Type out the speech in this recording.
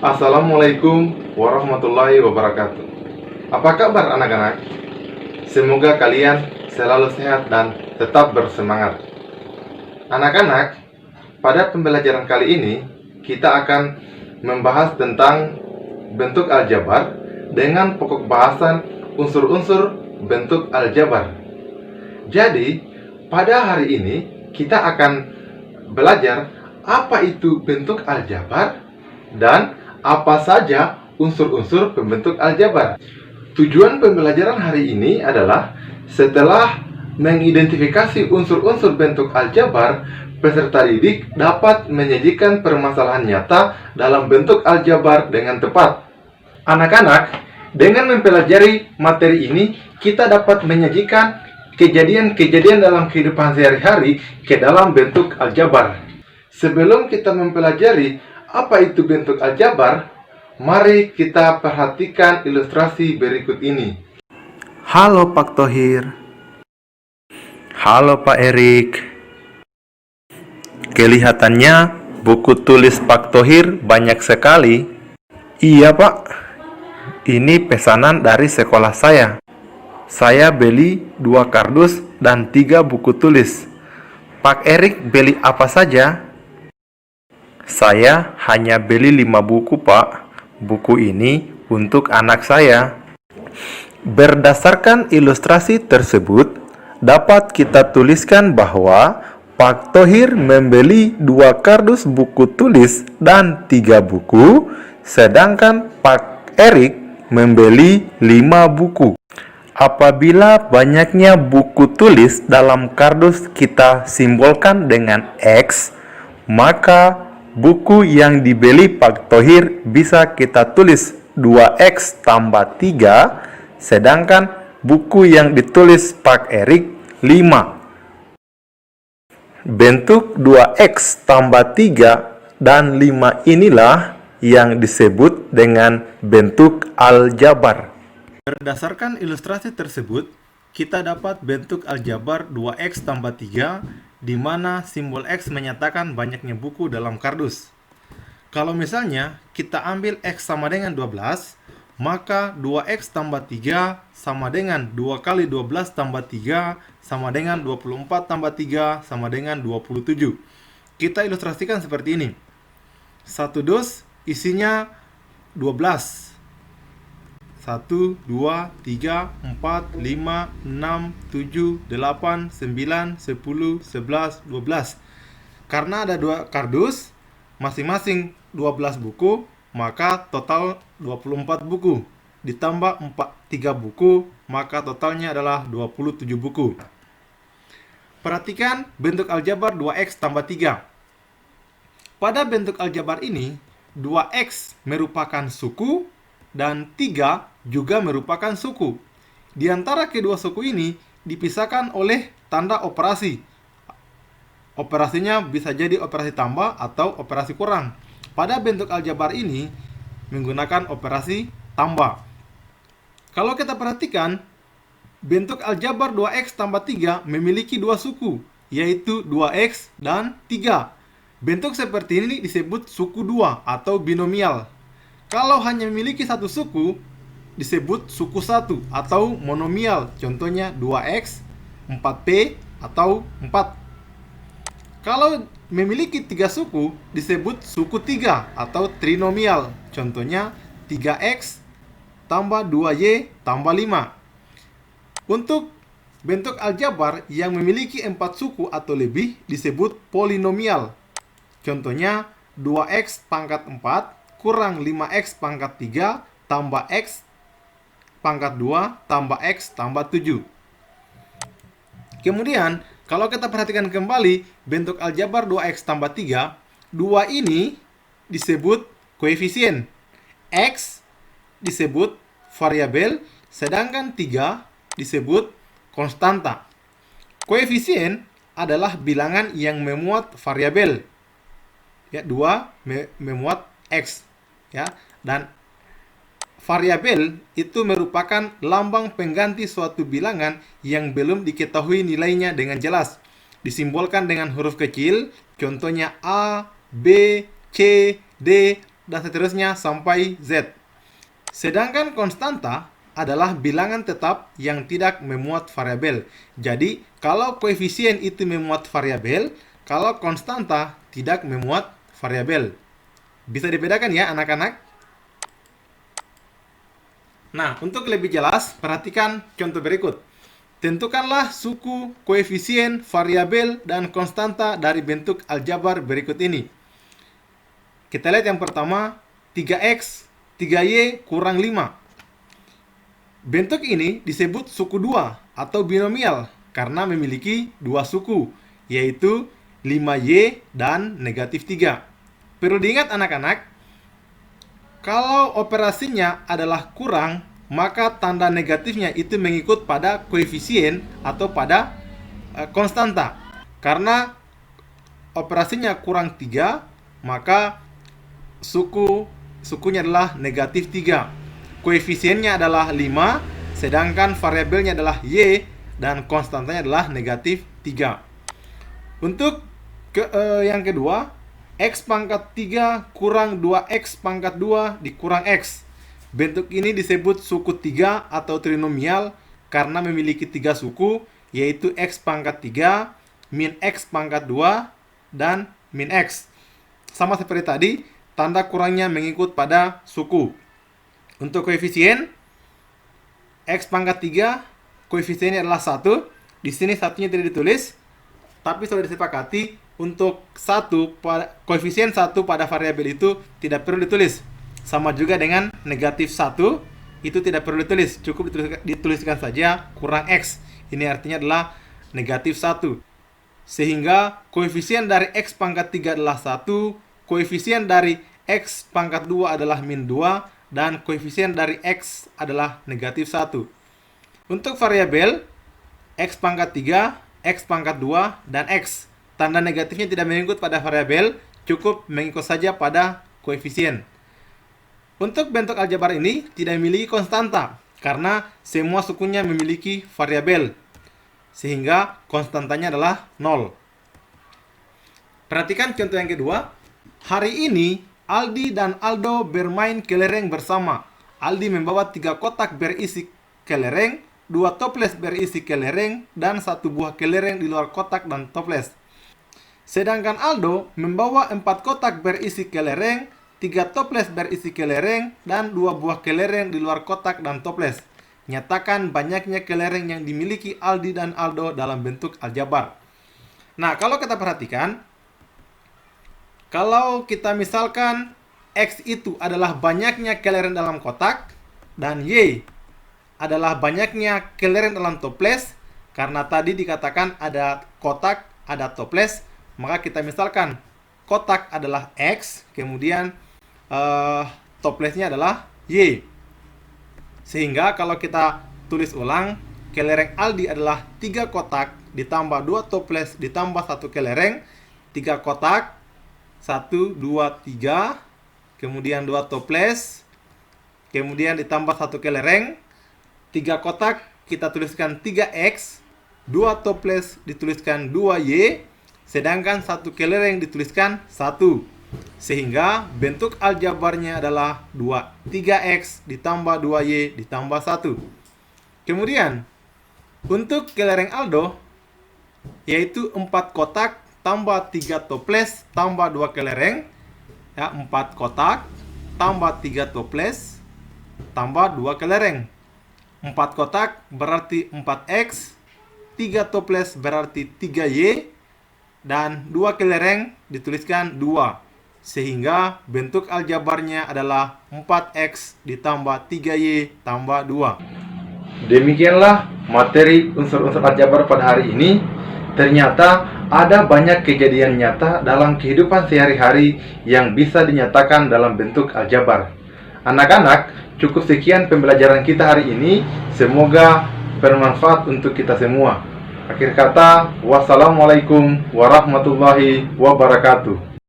Assalamualaikum warahmatullahi wabarakatuh. Apa kabar anak-anak? Semoga kalian selalu sehat dan tetap bersemangat. Anak-anak, pada pembelajaran kali ini kita akan membahas tentang bentuk aljabar dengan pokok bahasan unsur-unsur bentuk aljabar. Jadi, pada hari ini kita akan belajar apa itu bentuk aljabar dan apa saja unsur-unsur pembentuk aljabar. Tujuan pembelajaran hari ini adalah setelah mengidentifikasi unsur-unsur bentuk aljabar, peserta didik dapat menyajikan permasalahan nyata dalam bentuk aljabar dengan tepat. Anak-anak, dengan mempelajari materi ini, kita dapat menyajikan kejadian-kejadian dalam kehidupan sehari-hari ke dalam bentuk aljabar. Sebelum kita mempelajari apa itu bentuk aljabar, mari kita perhatikan ilustrasi berikut ini. Halo Pak Thohir. Halo Pak Erik. Kelihatannya buku tulis Pak Thohir banyak sekali. Iya Pak, ini pesanan dari sekolah saya. Saya beli 2 kardus dan 3 buku tulis. Pak Erik beli apa saja? Saya hanya beli 5 buku, Pak. Buku ini untuk anak saya. Berdasarkan ilustrasi tersebut, dapat kita tuliskan bahwa Pak Thohir membeli 2 kardus buku tulis dan 3 buku, sedangkan Pak Erik membeli 5 buku. Apabila banyaknya buku tulis dalam kardus kita simbolkan dengan X, maka buku yang dibeli Pak Thohir bisa kita tulis 2X tambah 3, sedangkan buku yang ditulis Pak Erik 5. Bentuk 2X tambah 3 dan 5 inilah yang disebut dengan bentuk aljabar. Berdasarkan ilustrasi tersebut, kita dapat bentuk aljabar 2X tambah 3, di mana simbol X menyatakan banyaknya buku dalam kardus. Kalau misalnya kita ambil X sama dengan 12, maka 2X tambah 3 sama dengan 2 kali 12 tambah 3 sama dengan 24 tambah 3 sama dengan 27. Kita ilustrasikan seperti ini. Satu dus isinya 12. 1, 2, 3, 4, 5, 6, 7, 8, 9, 10, 11, 12. Karena ada 2 kardus, masing-masing 12 buku, maka total 24 buku. Ditambah 3 buku, maka totalnya adalah 27 buku. Perhatikan bentuk aljabar 2X tambah 3. Pada bentuk aljabar ini, 2X merupakan suku dan 3 juga merupakan suku. Di antara kedua suku ini dipisahkan oleh tanda operasi. Operasinya bisa jadi operasi tambah atau operasi kurang. Pada bentuk aljabar ini menggunakan operasi tambah. Kalau kita perhatikan, bentuk aljabar 2X tambah 3 memiliki 2 suku, yaitu 2X dan 3. Bentuk seperti ini disebut suku 2 atau binomial. Kalau hanya memiliki satu suku, disebut suku 1 atau monomial. Contohnya 2X, 4P, atau 4. Kalau memiliki 3 suku, disebut suku 3 atau trinomial. Contohnya 3X tambah 2Y tambah 5. Untuk bentuk aljabar yang memiliki 4 suku atau lebih disebut polinomial. Contohnya 2X pangkat 4 kurang 5X pangkat 3 tambah X pangkat 2 tambah X tambah 7. Kemudian, kalau kita perhatikan kembali bentuk aljabar 2X tambah 3, 2 ini disebut koefisien, X disebut variabel, sedangkan 3 disebut konstanta. Koefisien adalah bilangan yang memuat variabel. Ya, 2 memuat X. Ya, dan variabel itu merupakan lambang pengganti suatu bilangan yang belum diketahui nilainya dengan jelas. Disimbolkan dengan huruf kecil, contohnya A, B, C, D, dan seterusnya sampai Z. Sedangkan konstanta adalah bilangan tetap yang tidak memuat variabel. Jadi, kalau koefisien itu memuat variabel, kalau konstanta tidak memuat variabel. Bisa dibedakan ya anak-anak? Nah, untuk lebih jelas, perhatikan contoh berikut. Tentukanlah suku, koefisien, variabel, dan konstanta dari bentuk aljabar berikut ini. Kita lihat yang pertama, 3x, 3y kurang 5. Bentuk ini disebut suku 2 atau binomial karena memiliki dua suku, yaitu 5y dan negatif 3. Perlu diingat anak-anak, kalau operasinya adalah kurang, maka tanda negatifnya itu mengikut pada koefisien atau pada konstanta. Karena operasinya kurang 3, maka sukunya adalah negatif 3. Koefisiennya adalah 5, sedangkan variabelnya adalah y, dan konstantanya adalah negatif 3. Untuk yang kedua, x pangkat 3 kurang 2x pangkat 2 dikurang x. Bentuk ini disebut suku 3 atau trinomial karena memiliki 3 suku, yaitu x pangkat 3, min x pangkat 2, dan min x. Sama seperti tadi, tanda kurangnya mengikut pada suku. Untuk koefisien, x pangkat 3, koefisiennya adalah 1. Di sini satunya tidak ditulis, tapi sudah disepakati untuk koefisien 1 pada variabel itu tidak perlu ditulis. Sama juga dengan negatif 1, itu tidak perlu ditulis, cukup dituliskan saja kurang x. Ini artinya adalah negatif 1. Sehingga koefisien dari x pangkat 3 adalah 1, koefisien dari x pangkat 2 adalah min 2, dan koefisien dari x adalah negatif 1. Untuk variabel, x pangkat 3, x pangkat 2, dan x. Tanda negatifnya tidak mengikut pada variabel, cukup mengikut saja pada koefisien. Untuk bentuk aljabar ini tidak memiliki konstanta, karena semua sukunya memiliki variabel, sehingga konstantanya adalah 0. Perhatikan contoh yang kedua. Hari ini, Aldi dan Aldo bermain kelereng bersama. Aldi membawa 3 kotak berisi kelereng, 2 toples berisi kelereng, dan 1 buah kelereng di luar kotak dan toples. Sedangkan Aldo membawa 4 kotak berisi kelereng, 3 toples berisi kelereng, dan 2 buah kelereng di luar kotak dan toples. Nyatakan banyaknya kelereng yang dimiliki Aldi dan Aldo dalam bentuk aljabar. Nah, kalau kita perhatikan, kalau kita misalkan X itu adalah banyaknya kelereng dalam kotak, dan Y adalah banyaknya kelereng dalam toples, karena tadi dikatakan ada kotak, ada toples, maka kita misalkan kotak adalah X, kemudian toplesnya adalah Y. Sehingga kalau kita tulis ulang, kelereng Aldi adalah 3 kotak ditambah 2 toples ditambah 1 kelereng, 3 kotak, 1, 2, 3, kemudian 2 toples, kemudian ditambah 1 kelereng, 3 kotak kita tuliskan 3x, 2 toples dituliskan 2y, sedangkan 1 kelereng dituliskan 1. Sehingga bentuk aljabarnya adalah 3x ditambah 2y ditambah 1. Kemudian, untuk kelereng Aldo, yaitu 4 kotak tambah 3 toples tambah 2 kelereng, ya, 4 kotak tambah 3 toples tambah 2 kelereng. 4 kotak berarti 4x, 3 toples berarti 3y, dan 2 kelereng dituliskan 2. Sehingga bentuk aljabarnya adalah 4x ditambah 3y tambah 2. Demikianlah materi unsur-unsur aljabar pada hari ini. Ternyata ada banyak kejadian nyata dalam kehidupan sehari-hari yang bisa dinyatakan dalam bentuk aljabar. Anak-anak, cukup sekian pembelajaran kita hari ini. Semoga bermanfaat untuk kita semua. Akhir kata, wassalamualaikum warahmatullahi wabarakatuh.